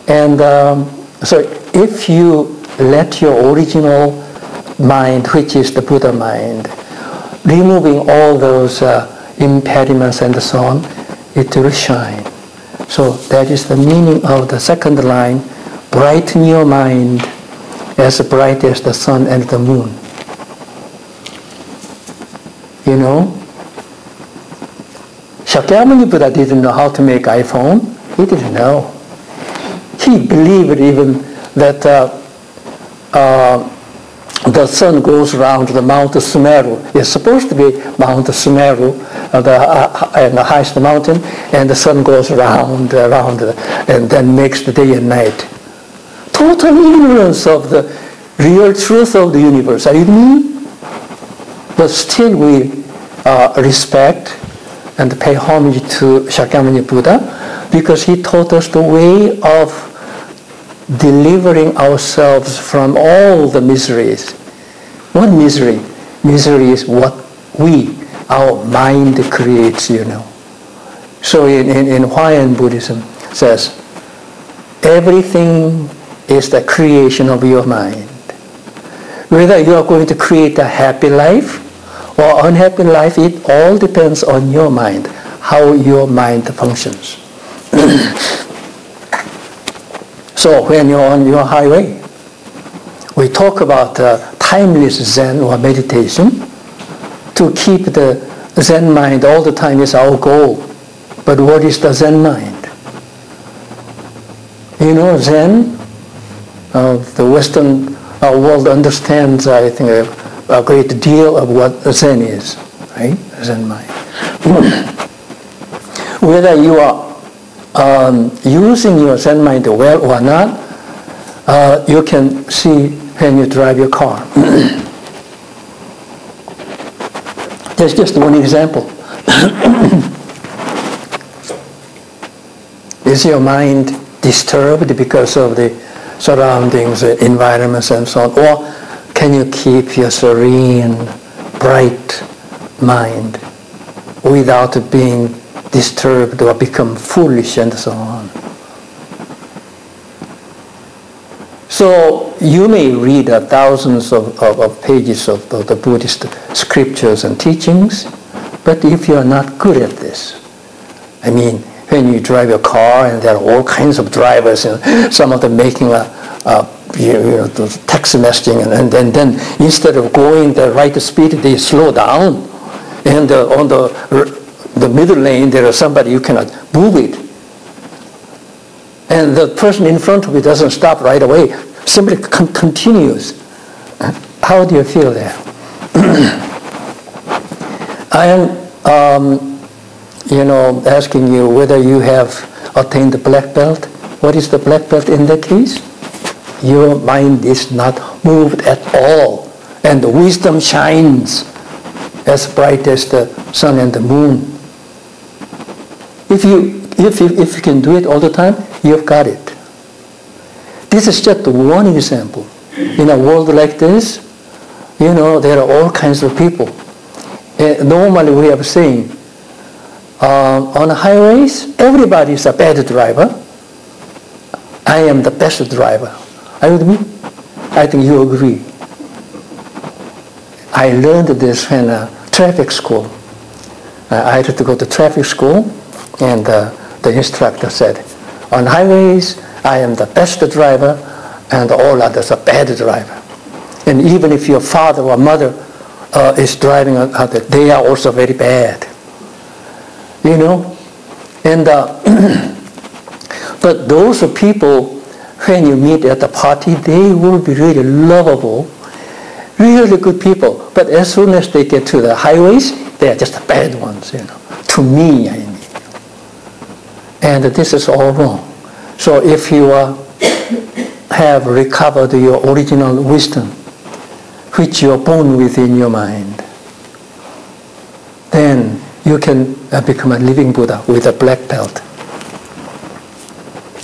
And so if you let your original mind, which is the Buddha mind, removing all those impediments and so on, it will shine. So that is the meaning of the second line, brighten your mind as bright as the sun and the moon. You know, Shakyamuni Buddha didn't know how to make iPhone. He didn't know. He believed even that the sun goes around the Mount Sumeru. It's supposed to be Mount Sumeru, the highest mountain, and the sun goes around, and then makes the day and night. Total ignorance of the real truth of the universe. Are you with me? But still we respect and pay homage to Shakyamuni Buddha because he taught us the way of delivering ourselves from all the miseries. What misery? Misery is what our mind creates, you know. So in Hawaiian Buddhism says, everything is the creation of your mind. Whether you are going to create a happy life or unhappy life, it all depends on your mind, how your mind functions. So when you're on your highway, we talk about timeless Zen or meditation. To keep the Zen mind all the time is our goal. But what is the Zen mind? You know, Zen, the Western world understands, I think, a great deal of what Zen is, right? Zen mind. Whether you are using your Zen mind well or not, you can see when you drive your car. There's just one example. Is your mind disturbed because of the surroundings, environments, and so on? Or can you keep your serene, bright mind without being disturbed or become foolish and so on? So you may read thousands of pages of the Buddhist scriptures and teachings, but if you are not good at this, I mean, when you drive your car and there are all kinds of drivers, and some of them making the text messaging, and then instead of going the right speed, they slow down, and on the middle lane there is somebody you cannot move it. And the person in front of you doesn't stop right away, simply continues. How do you feel there? I am, asking you whether you have attained the black belt. What is the black belt in that case? Your mind is not moved at all, and the wisdom shines as bright as the sun and the moon. If you can do it all the time, you've got it. This is just one example. In a world like this, there are all kinds of people. Normally we have saying, on highways, everybody is a bad driver. I am the best driver. Are you with me? I think you agree. I learned this in traffic school. I had to go to traffic school, and the instructor said, on highways, I am the best driver, and all others are bad driver. And even if your father or mother is driving, they are also very bad. And but those people, when you meet at the party, they will be really lovable, really good people. But as soon as they get to the highways, they are just the bad ones, To me, I mean. And this is all wrong. So if you have recovered your original wisdom, which you are born with in your mind, then you can become a living Buddha with a black belt.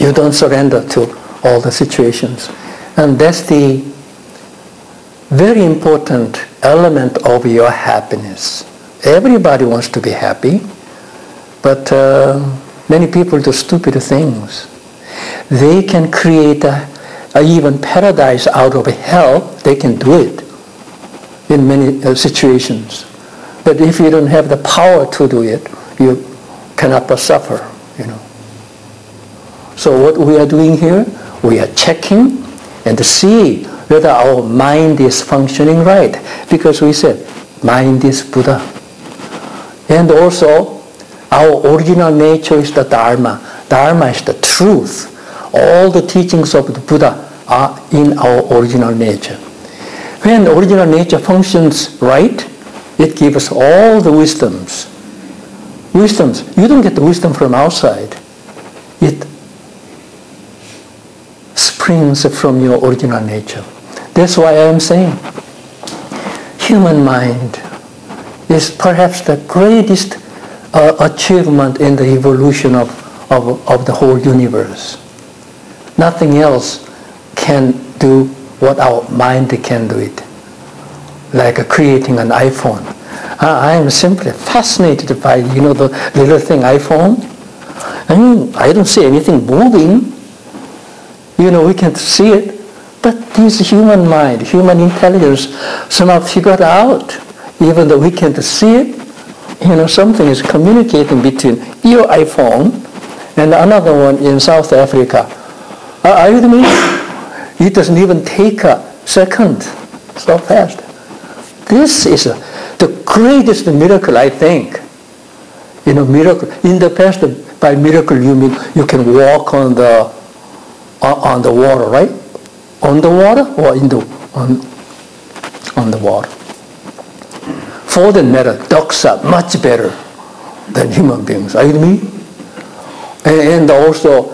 You don't surrender to all the situations. And that's the very important element of your happiness. Everybody wants to be happy, but many people do stupid things. they can create even paradise out of hell. They can do it in many situations. But if you don't have the power to do it, you cannot but suffer, you know. So what we are doing here, we are checking and to see whether our mind is functioning right. Because we said, mind is Buddha. And also, our original nature is the Dharma. Dharma is the truth. All the teachings of the Buddha are in our original nature. When the original nature functions right, it gives us all the wisdoms. Wisdoms. You don't get the wisdom from outside. It springs from your original nature. That's why I am saying human mind is perhaps the greatest achievement in the evolution of the whole universe. Nothing else can do what our mind can do it, like creating an iPhone. I am simply fascinated by, you know, the little thing iPhone. I mean, I don't see anything moving. You know, we can see it, but this human mind, human intelligence somehow figured out, even though we can't see it, you know, something is communicating between your iPhone and another one in South Africa. Are you with me? It doesn't even take a second, so fast. This is the greatest miracle, I think. You know, miracle. In the past, by miracle you mean you can walk on the water, right? On the water or on the water. For that matter, dogs are much better than human beings. Are you with me? And also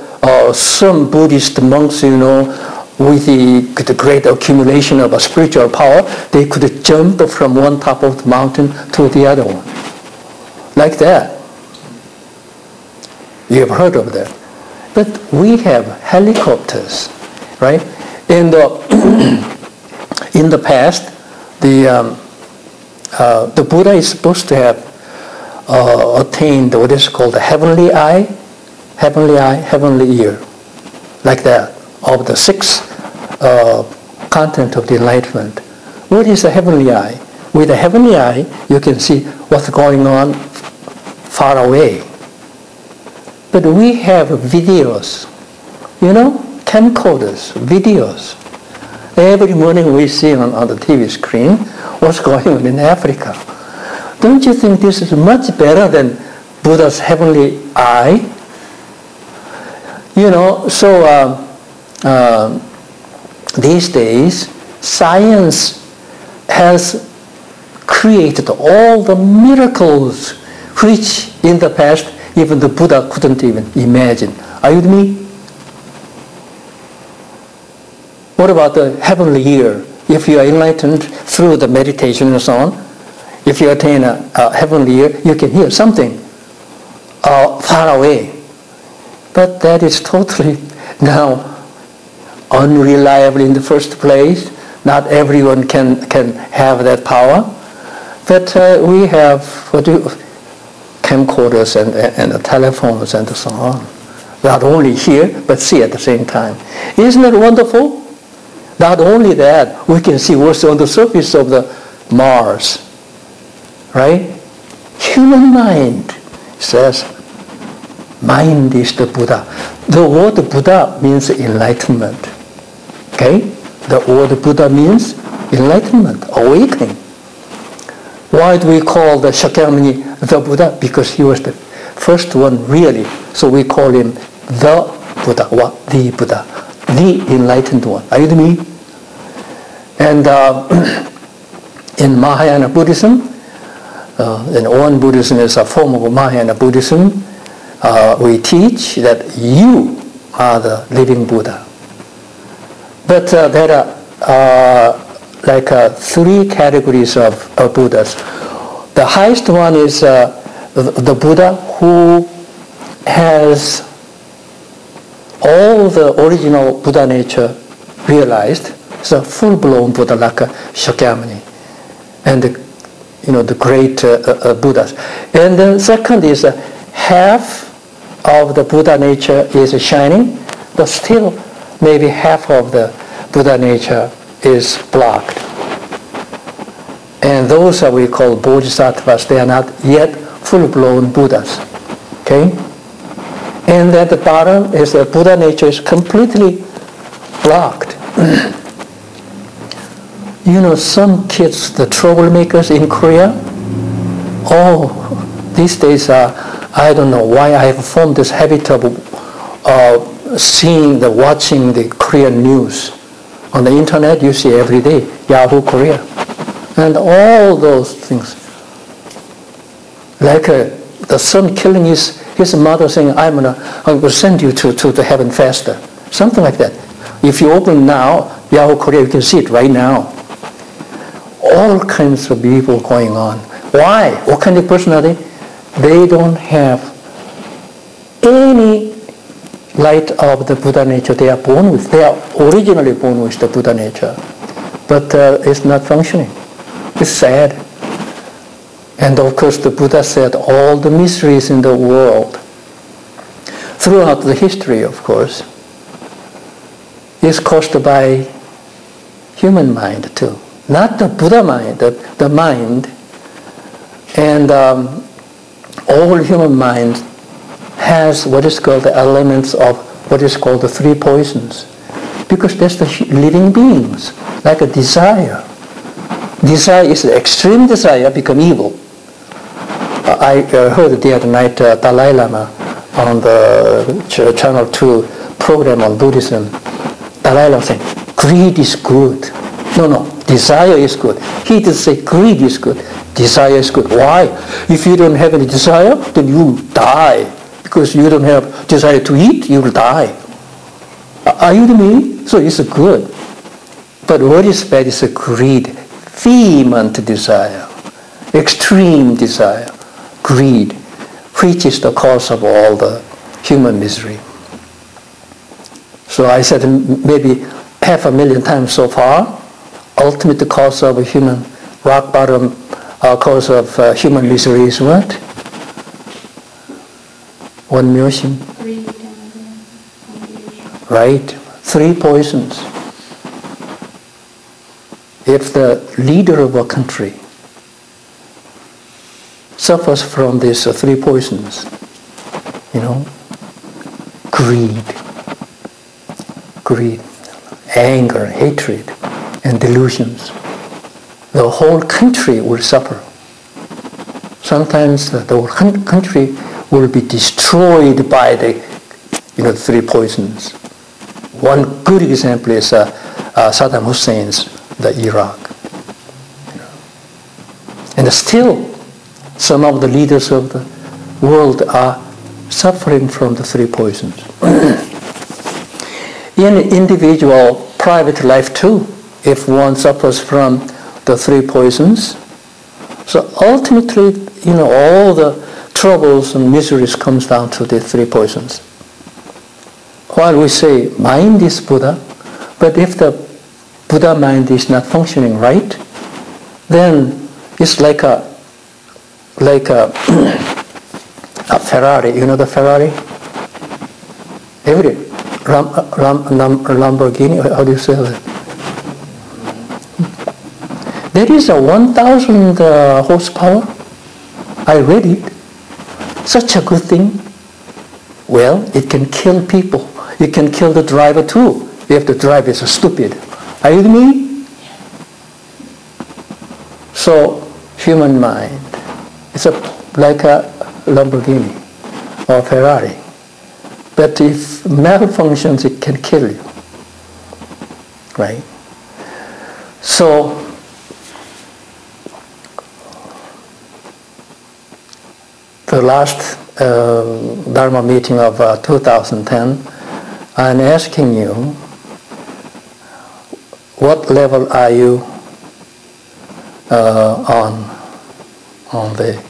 some Buddhist monks, you know, with the great accumulation of a spiritual power, they could jump from one top of the mountain to the other one. Like that. You have heard of that. But we have helicopters, right? And in the past, the Buddha is supposed to have attained what is called the heavenly eye, heavenly ear, like that, of the six content of the enlightenment. What is the heavenly eye? With the heavenly eye, you can see what's going on far away. But we have videos, you know, camcorders, videos. Every morning we see on the TV screen what's going on in Africa. Don't you think this is much better than Buddha's heavenly eye? You know, so these days, science has created all the miracles which in the past even the Buddha couldn't even imagine. Are you with me? What about the heavenly ear? If you are enlightened through the meditation and so on, if you attain a heavenly ear, you can hear something far away. But that is totally now unreliable in the first place. Not everyone can have that power. But we have camcorders and telephones and so on. Not only hear, but see at the same time. Isn't it wonderful? Not only that, we can see what's on the surface of the Mars. Right? Human mind says, mind is the Buddha. The word Buddha means enlightenment. Okay? The word Buddha means enlightenment, awakening. Why do we call the Shakyamuni the Buddha? Because he was the first one really. So we call him the Buddha, or the Buddha, the enlightened one. Are you with me? And in Mahayana Buddhism, and WonBuddhism is a form of Mahayana Buddhism, we teach that you are the living Buddha. But there are three categories of Buddhas. The highest one is the Buddha who has all the original Buddha nature realized. It's a full-blown Buddha like Shakyamuni and the great Buddhas. And then second is half of the Buddha nature is shining, but still maybe half of the Buddha nature is blocked. And those are we call bodhisattvas. They are not yet full-blown Buddhas. Okay? And at the bottom is the Buddha nature is completely blocked. You know, some kids, the troublemakers in Korea, these days, I don't know why I have formed this habit of watching the Korean news. On the internet, you see every day, Yahoo Korea. And all those things. Like the son killing his mother saying, I'm going to send you to heaven faster. Something like that. If you open now, Yahoo Korea, you can see it right now. All kinds of evil going on. Why? What kind of person are they? They don't have any light of the Buddha nature they are born with. They are originally born with the Buddha nature. But it's not functioning. It's sad. And of course the Buddha said all the miseries in the world, throughout the history of course, is caused by human mind too. Not the Buddha mind, the mind. And all human mind has what is called the elements of what is called the three poisons. Because that's the living beings, like a desire. Desire is the extreme desire become evil. I heard the other night Dalai Lama on the Channel 2 program on Buddhism. Dalai Lama saying, greed is good. No, desire is good. He didn't say greed is good. Desire is good. Why? If you don't have any desire, then you die. Because you don't have desire to eat, you will die. Are you with me? So it's good. But what is bad is a greed, vehement desire, extreme desire, greed, which is the cause of all the human misery. So I said maybe 500,000 times so far, ultimate cause of human rock bottom, cause of human misery is what? One mission. Right? Three poisons. If the leader of a country suffers from these three poisons, greed, anger, hatred, and delusions, the whole country will suffer. Sometimes the whole country will be destroyed by the three poisons. One good example is Saddam Hussein's Iraq. And still, some of the leaders of the world are suffering from the three poisons. In individual private life too, if one suffers from the three poisons, so ultimately, all the troubles and miseries comes down to the three poisons. While we say mind is Buddha, but if the Buddha mind is not functioning right, then it's like a Ferrari. You know the Ferrari? Lamborghini, how do you say that? There is a 1,000 horsepower. I read it. Such a good thing. Well, it can kill people. It can kill the driver too, if the driver is stupid. Are you with me? So, human mind, it's like a Lamborghini or Ferrari. But if malfunctions, it can kill you. Right? So, the last Dharma meeting of 2010, I'm asking you, what level are you on the